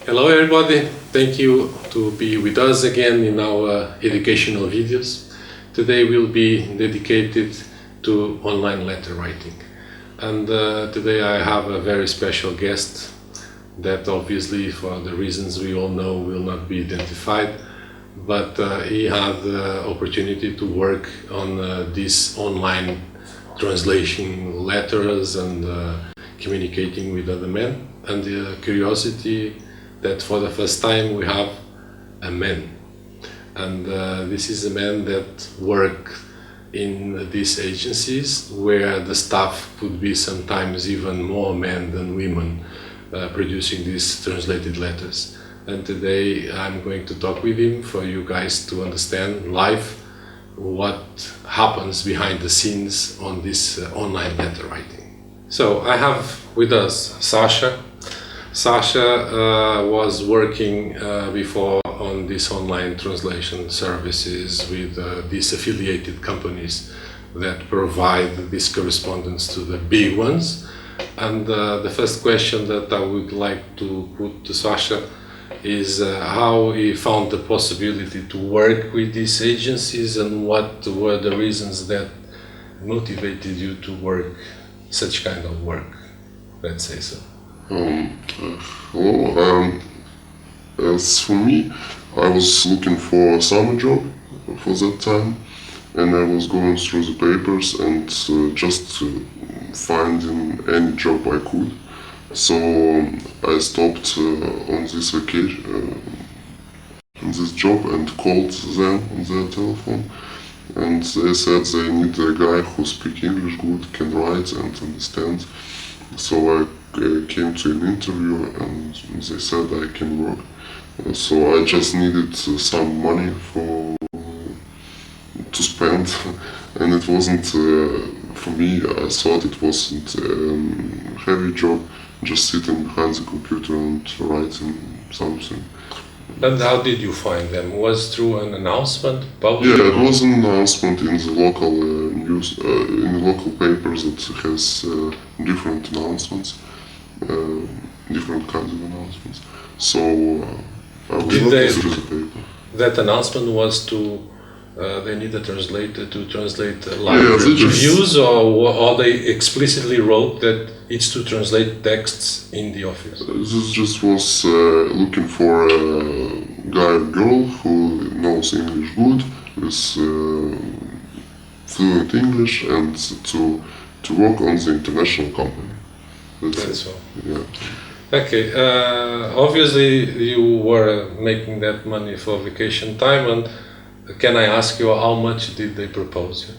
Hello everybody, thank you to be with us again in our educational videos. Today will be dedicated to online letter writing. And today I have a very special guest that obviously for the reasons we all know will not be identified, but he had the opportunity to work on this online translation letters and communicating with other men, and the curiosity that for the first time we have a man, and this is a man that work in these agencies where the staff could be sometimes even more men than women producing these translated letters. And today I'm going to talk with him for you guys to understand live what happens behind the scenes on this online letter writing. So I have with us Sasha. Sasha was working before on these online translation services with these affiliated companies that provide this correspondence to the big ones. And the first question that I would like to put to Sasha is how he found the possibility to work with these agencies and what were the reasons that motivated you to work such kind of work, let's say so. Hello, as for me, I was looking for a summer job for that time, and I was going through the papers and just finding any job I could. So I stopped on this vacation, on this job, and called them on their telephone, and they said they need a guy who speaks English good, can write and understand. So I came to an interview and they said I can work. So I just needed some money to spend, and it wasn't for me. I thought it wasn't a heavy job, just sitting behind the computer and writing something. And how did you find them? Was through an announcement? Published? Yeah, it was an announcement in the local news, in the local papers that has different announcements, different kinds of announcements. So I was looking through the paper. That announcement was to they need a translator to translate live reviews, or they explicitly wrote that it's to translate texts in the office? This just was looking for a guy or girl who knows English good, with fluent English, and to work on the international company. That's all. Yeah. Okay, obviously you were making that money for vacation time, and can I ask you how much did they propose you?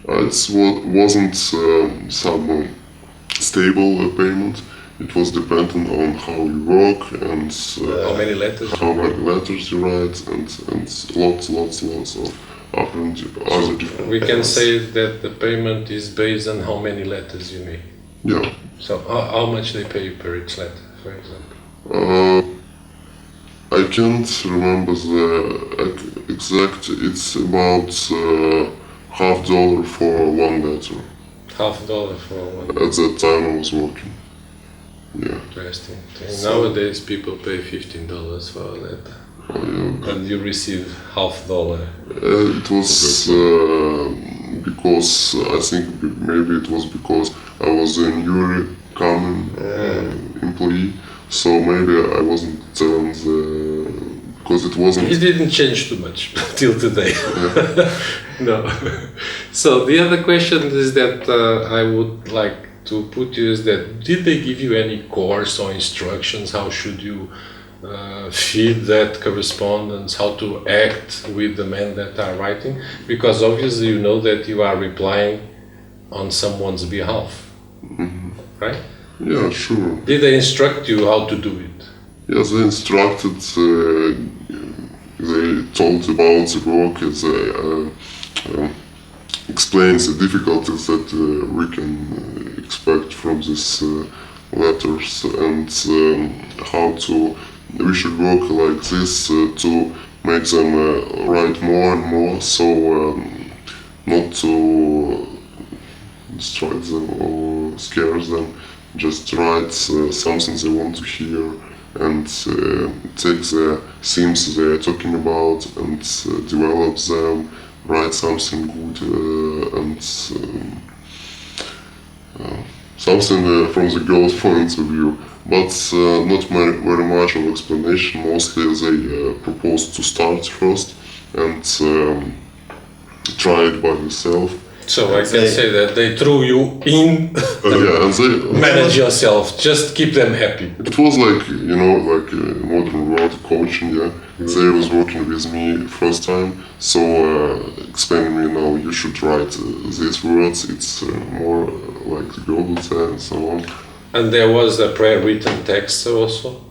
It wasn't some stable payment. It was dependent on how you work and how many letters you write, and lots of other different. We can say that the payment is based on how many letters you make. Yeah. So how much they pay per each letter, for example? I can't remember the exact. It's about $50 for one letter. $50 for one. At that time I was working. Yeah. Interesting. Nowadays people pay $15 for a letter. Yeah. And you receive $50. It was because I think maybe it was because I was a newly coming employee, so maybe I wasn't telling because it wasn't. It didn't change too much till today. No. So the other question is that I would like to put you is that did they give you any course or instructions? How should you feed that correspondence, how to act with the men that are writing, because obviously you know that you are replying on someone's behalf, right? Yeah, sure. Did they instruct you how to do it? Yes, they instructed, they told about the work, they explained the difficulties that we can expect from these letters, and how we should work like this to make them write more and more, so not to destroy them or scare them, just write something they want to hear and take the themes they're talking about and develop them, write something good and something from the girl's point of view. But not very much of explanation. Mostly they propose to start first and try it by themselves. So I can say that they threw you in. Yeah, and they Manage yourself. Just keep them happy. It was like, you know, like modern world coaching, yeah. They was working with me first time, so explaining me now you should write these words, it's more like the girl would say and so on. And there was a pre-written text also?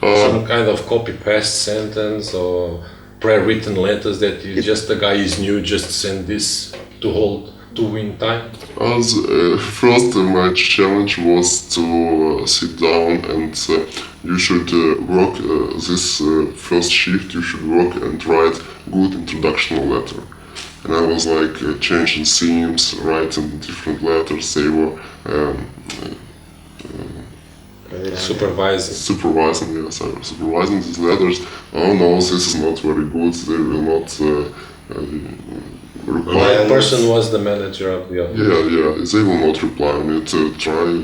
Some kind of copy-paste sentence or pre-written letters that you just, the guy is new, just send this to hold, to win time? As first my challenge was to sit down and you should work this first shift, you should work and write good introduction letter. And I was like changing themes, writing different letters, they were supervising, yes, I was supervising these letters. Oh no, this is not very good, they will not reply. The person was the manager of the office. Yeah, they will not reply on it, try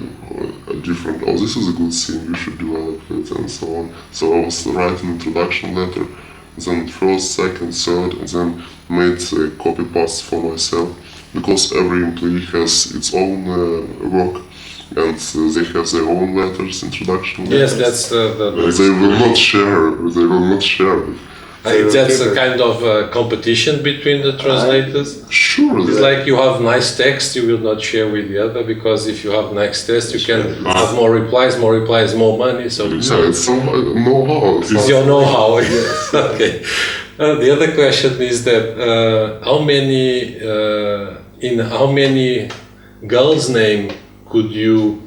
a different, oh this is a good thing, you should develop it and so on. So I was writing introduction letter, then first, second, third, and then made a copy paste for myself, because every employee has its own work. And they have their own letters, introduction letters. Yes, that's the They will not share. They will not share it. that's a kind of competition between the translators. Sure. It's like you have nice text, you will not share with the other, because if you have nice text, you can have more replies, more money. So Yeah, it's some know-how. it's your know-how. Yes. Okay. The other question is that in how many girls' name could you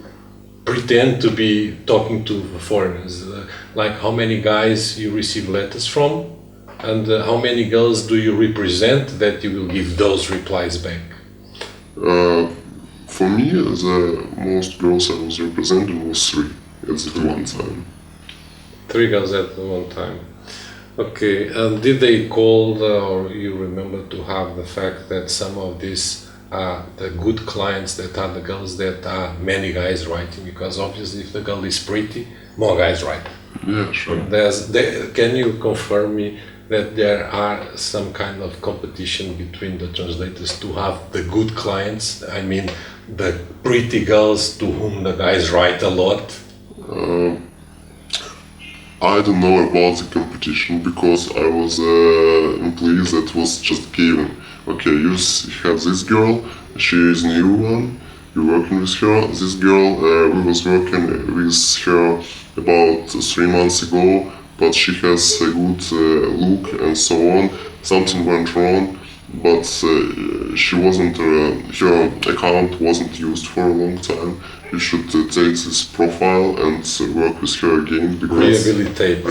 pretend to be talking to foreigners? Like how many guys you receive letters from, and how many girls do you represent that you will give those replies back? For me, the most girls I was representing was 3 at one time. 3 girls at one time. Okay, and did they call or you remember to have the fact that some of these the good clients that are the girls that are many guys writing, because obviously if the girl is pretty, more guys write. Yeah, sure. Can you confirm me that there are some kind of competition between the translators to have the good clients? I mean, the pretty girls to whom the guys write a lot? I don't know about the competition because I was employee that was just given. Okay, you have this girl, she is new one, you're working with her. This girl, we was working with her about 3 months ago, but she has a good look and so on. Something went wrong, but she wasn't, her account wasn't used for a long time. You should take this profile and work with her again because rehabilitate.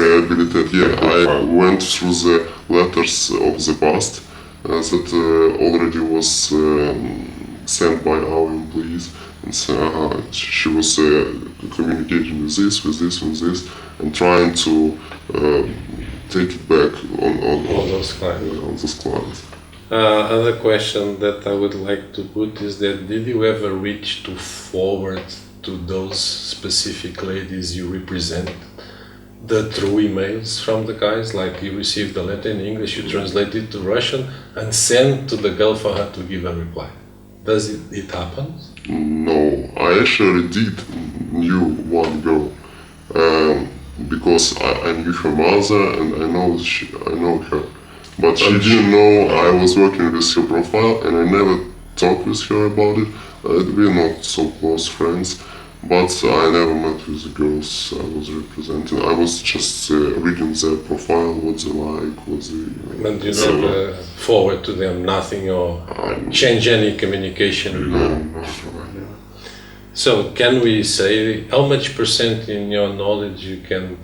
Yeah, I went through the letters of the past that already was sent by our employees, and she was communicating with this, and trying to take it back on those clients. On those clients. Another question that I would like to put is that did you ever reach to forward to those specific ladies you represent the true emails from the guys? Like you received the letter in English, you translate it to Russian and send to the girl for her to give a reply. Does it happen? No, I actually knew one girl because I knew her mother and I know her. But she didn't know I was working with her profile, and I never talked with her about it. We're not so close friends, but I never met with the girls I was representing. I was just reading their profile, what they like, what they... And you never forward to them nothing or change any communication? No. So can we say how much percent in your knowledge you can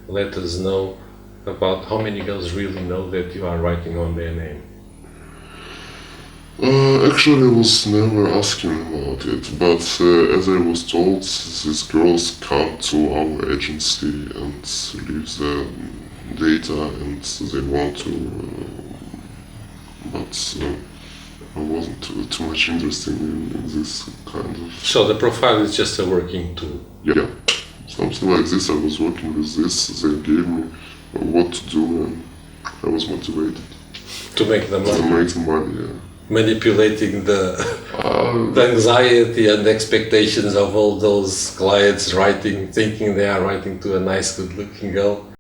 let us know about how many girls really know that you are writing on their name? Actually, I was never asking about it, but as I was told, these girls come to our agency and leave the data and they want to, but I wasn't too much interested in this kind of. So the profile is just a working tool. Yeah, something like this. I was working with this, they gave me what to do and I was motivated. To make the money. To make the money, yeah. Manipulating the anxiety and expectations of all those clients writing, thinking they are writing to a nice, good-looking girl.